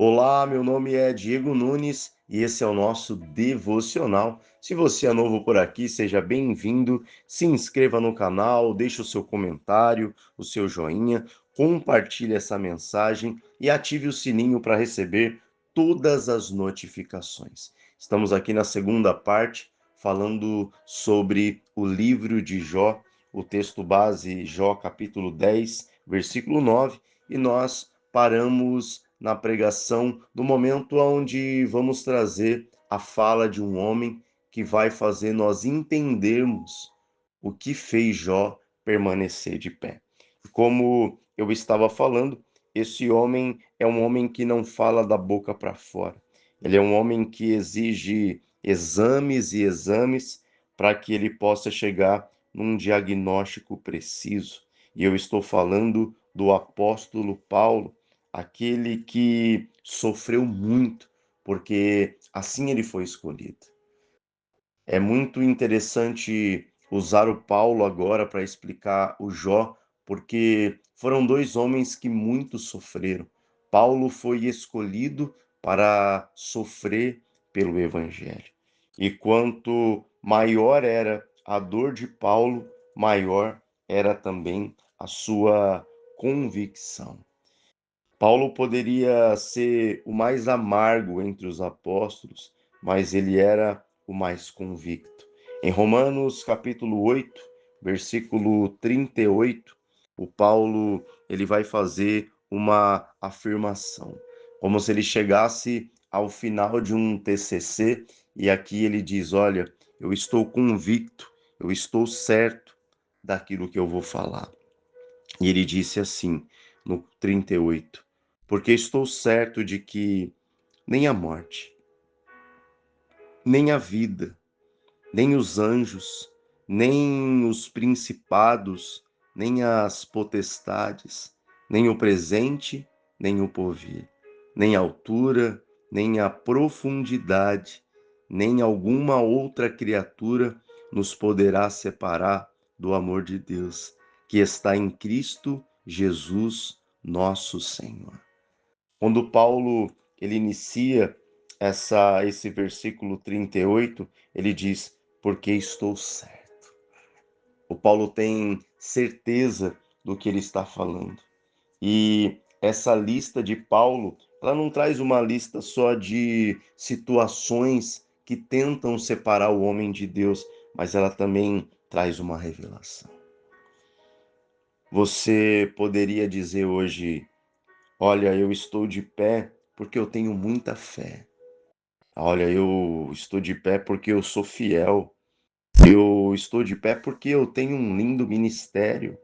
Olá, meu nome é Diego Nunes e esse é o nosso devocional. Se você é novo por aqui, seja bem-vindo. Se inscreva no canal, deixe o seu comentário, o seu joinha, compartilhe essa mensagem e ative o sininho para receber todas as notificações. Estamos aqui na segunda parte falando sobre o livro de Jó, o texto base Jó capítulo 10, versículo 9, e nós paramos na pregação do momento onde vamos trazer a fala de um homem que vai fazer nós entendermos o que fez Jó permanecer de pé. Como eu estava falando, esse homem é um homem que não fala da boca para fora. Ele é um homem que exige exames e exames para que ele possa chegar num diagnóstico preciso. E eu estou falando do apóstolo Paulo, aquele que sofreu muito, porque assim ele foi escolhido. É muito interessante usar o Paulo agora para explicar o Jó, porque foram dois homens que muito sofreram. Paulo foi escolhido para sofrer pelo Evangelho. E quanto maior era a dor de Paulo, maior era também a sua convicção. Paulo poderia ser o mais amargo entre os apóstolos, mas ele era o mais convicto. Em Romanos capítulo 8, versículo 38, o Paulo ele vai fazer uma afirmação, como se ele chegasse ao final de um TCC e aqui ele diz: "Olha, eu estou convicto, eu estou certo daquilo que eu vou falar". E ele disse assim, no 38, porque estou certo de que nem a morte, nem a vida, nem os anjos, nem os principados, nem as potestades, nem o presente, nem o porvir, nem a altura, nem a profundidade, nem alguma outra criatura nos poderá separar do amor de Deus, que está em Cristo Jesus, nosso Senhor. Quando Paulo ele inicia esse versículo 38, ele diz: "Porque estou certo". O Paulo tem certeza do que ele está falando. E essa lista de Paulo, ela não traz uma lista só de situações que tentam separar o homem de Deus, mas ela também traz uma revelação. Você poderia dizer hoje: "Olha, eu estou de pé porque eu tenho muita fé. Olha, eu estou de pé porque eu sou fiel. Eu estou de pé porque eu tenho um lindo ministério.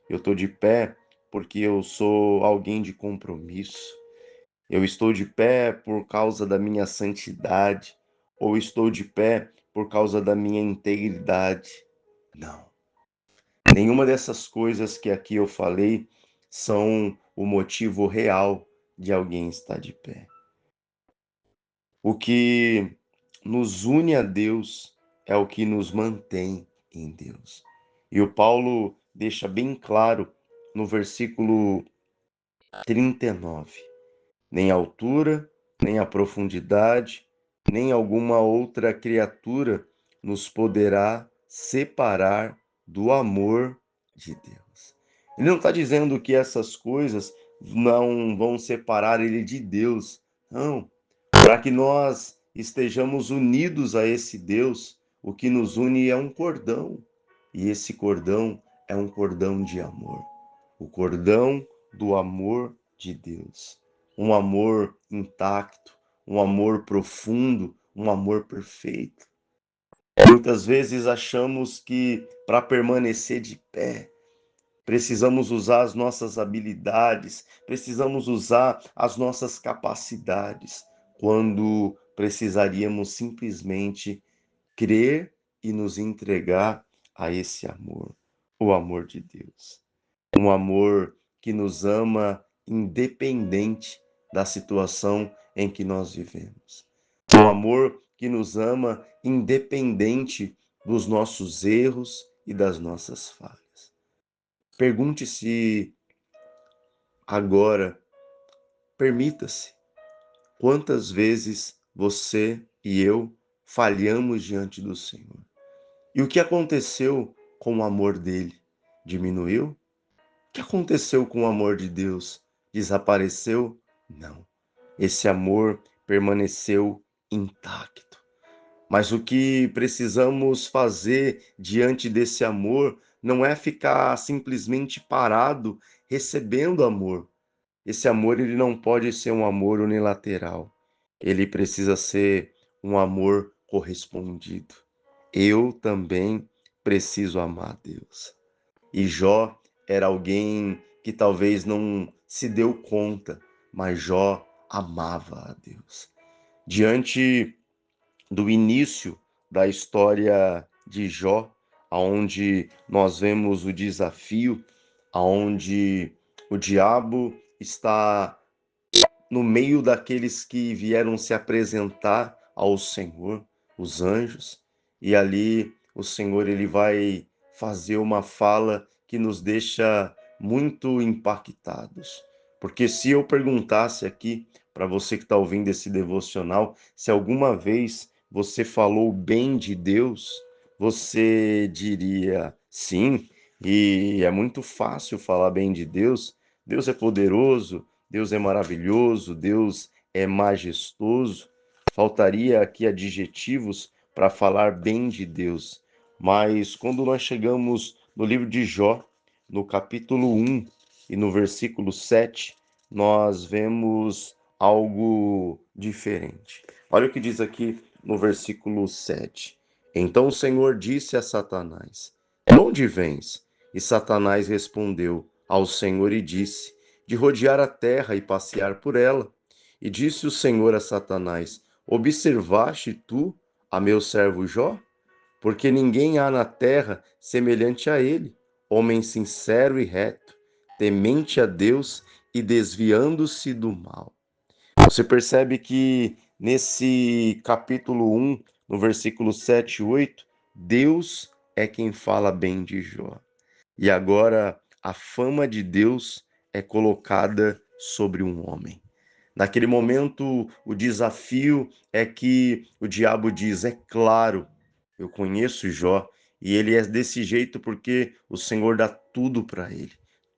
Eu estou de pé porque eu sou alguém de compromisso. Eu estou de pé por causa da minha santidade, ou estou de pé por causa da minha integridade". Não. Nenhuma dessas coisas que aqui eu falei são o motivo real de alguém estar de pé. O que nos une a Deus é o que nos mantém em Deus. E o Paulo deixa bem claro no versículo 39: nem a altura, nem a profundidade, nem alguma outra criatura nos poderá separar do amor de Deus. Ele não está dizendo que essas coisas não vão separar ele de Deus. Não. Para que nós estejamos unidos a esse Deus, o que nos une é um cordão. E esse cordão é um cordão de amor. O cordão do amor de Deus. Um amor intacto, um amor profundo, um amor perfeito. Muitas vezes achamos que para permanecer de pé, precisamos usar as nossas habilidades, precisamos usar as nossas capacidades, quando precisaríamos simplesmente crer e nos entregar a esse amor, o amor de Deus. Um amor que nos ama independente da situação em que nós vivemos. Um amor que nos ama independente dos nossos erros e das nossas falhas. Pergunte-se agora, permita-se Quantas vezes você e eu falhamos diante do Senhor? E o que aconteceu com o amor dele? Diminuiu? O que aconteceu com o amor de Deus? Desapareceu? Não. Esse amor permaneceu intacto. Mas o que precisamos fazer diante desse amor não é ficar simplesmente parado recebendo amor. Esse amor ele não pode ser um amor unilateral. Ele precisa ser um amor correspondido. Eu também preciso amar Deus. E Jó era alguém que talvez não se deu conta, mas Jó amava a Deus. Diante do início da história de Jó, aonde nós vemos o desafio, aonde o diabo está no meio daqueles que vieram se apresentar ao Senhor, os anjos, e ali o Senhor ele vai fazer uma fala que nos deixa muito impactados. Porque se eu perguntasse aqui para você que está ouvindo esse devocional, se alguma vez você falou bem de Deus, você diria sim, e é muito fácil falar bem de Deus. Deus é poderoso, Deus é maravilhoso, Deus é majestoso. Faltaria aqui adjetivos para falar bem de Deus. Mas quando nós chegamos no livro de Jó, no capítulo 1 e no versículo 7, nós vemos algo diferente. Olha o que diz aqui no versículo 7. Então o Senhor disse a Satanás: De onde vens? E Satanás respondeu ao Senhor e disse: De rodear a terra e passear por ela. E disse o Senhor a Satanás: Observaste tu a meu servo Jó? Porque ninguém há na terra semelhante a ele, homem sincero e reto, temente a Deus e desviando-se do mal. Você percebe que nesse capítulo 1, no versículo 7 e 8, Deus é quem fala bem de Jó. E agora a fama de Deus é colocada sobre um homem. Naquele momento, o desafio é que o diabo diz: É claro, eu conheço Jó, e ele é desse jeito porque o Senhor dá tudo para ele.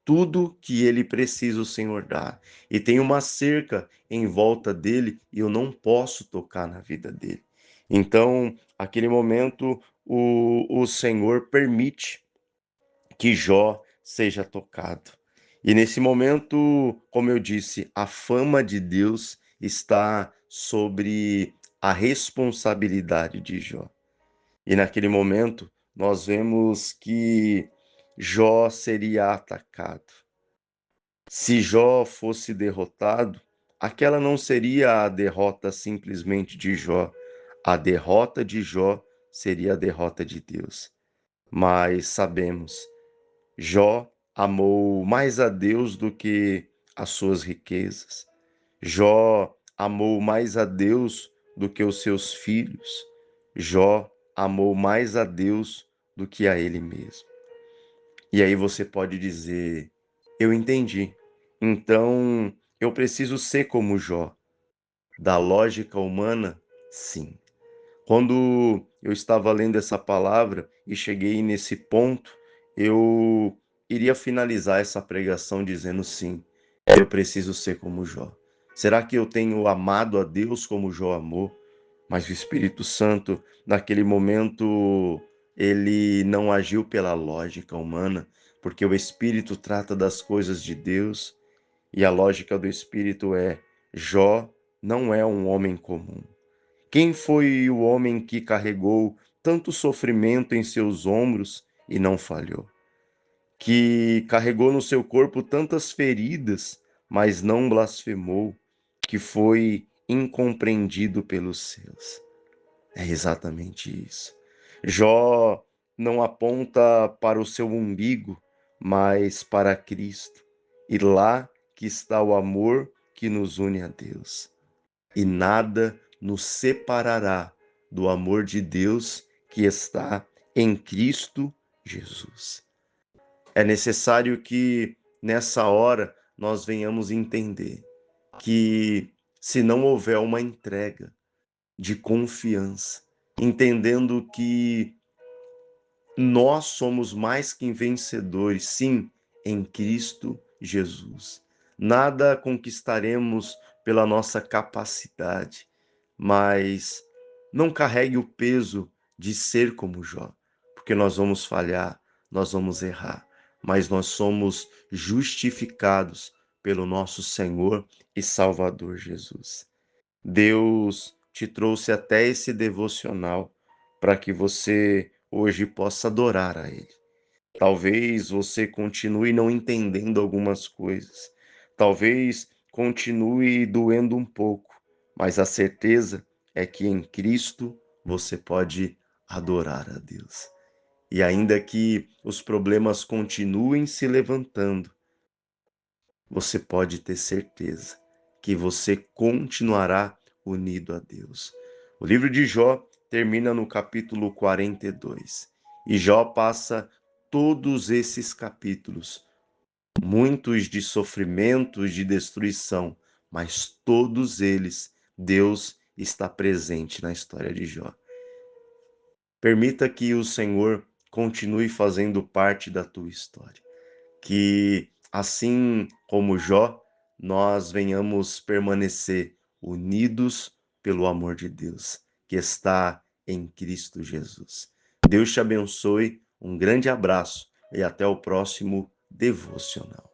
Tudo que ele precisa, o Senhor dá. E tem uma cerca em volta dele e eu não posso tocar na vida dele. Então, aquele momento, o Senhor permite que Jó seja tocado. E nesse momento, como eu disse, a fama de Deus está sobre a responsabilidade de Jó. E naquele momento, nós vemos que Jó seria atacado. Se Jó fosse derrotado, aquela não seria a derrota simplesmente de Jó. A derrota de Jó seria a derrota de Deus. Mas sabemos Jó amou mais a Deus do que as suas riquezas. Jó amou mais a Deus do que os seus filhos. Jó amou mais a Deus do que a ele mesmo. E aí você pode dizer: Eu entendi. Então eu preciso ser como Jó. Da lógica humana, sim. Quando eu estava lendo essa palavra e cheguei nesse ponto, eu iria finalizar essa pregação dizendo sim, eu preciso ser como Jó. Será que eu tenho amado a Deus como Jó amou? Mas o Espírito Santo, naquele momento, ele não agiu pela lógica humana, porque o Espírito trata das coisas de Deus e a lógica do Espírito é: Jó não é um homem comum. Quem foi o homem que carregou tanto sofrimento em seus ombros e não falhou? Que carregou no seu corpo tantas feridas, mas não blasfemou, que foi incompreendido pelos seus. É exatamente isso. Jó não aponta para o seu umbigo, mas para Cristo. E lá que está o amor que nos une a Deus e nada nos separará do amor de Deus que está em Cristo Jesus. É necessário que nessa hora nós venhamos entender que se não houver uma entrega de confiança, entendendo que nós somos mais que vencedores, sim, em Cristo Jesus. Nada conquistaremos pela nossa capacidade, mas não carregue o peso de ser como Jó, porque nós vamos falhar, nós vamos errar, mas nós somos justificados pelo nosso Senhor e Salvador Jesus. Deus te trouxe até esse devocional para que você hoje possa adorar a Ele. Talvez você continue não entendendo algumas coisas, talvez continue doendo um pouco, mas a certeza é que em Cristo você pode adorar a Deus. E ainda que os problemas continuem se levantando, você pode ter certeza que você continuará unido a Deus. O livro de Jó termina no capítulo 42 e Jó passa todos esses capítulos, muitos de sofrimentos, de destruição, mas todos eles, Deus está presente na história de Jó. Permita que o Senhor continue fazendo parte da tua história, que assim como Jó, nós venhamos permanecer unidos pelo amor de Deus, que está em Cristo Jesus. Deus te abençoe, um grande abraço e até o próximo devocional.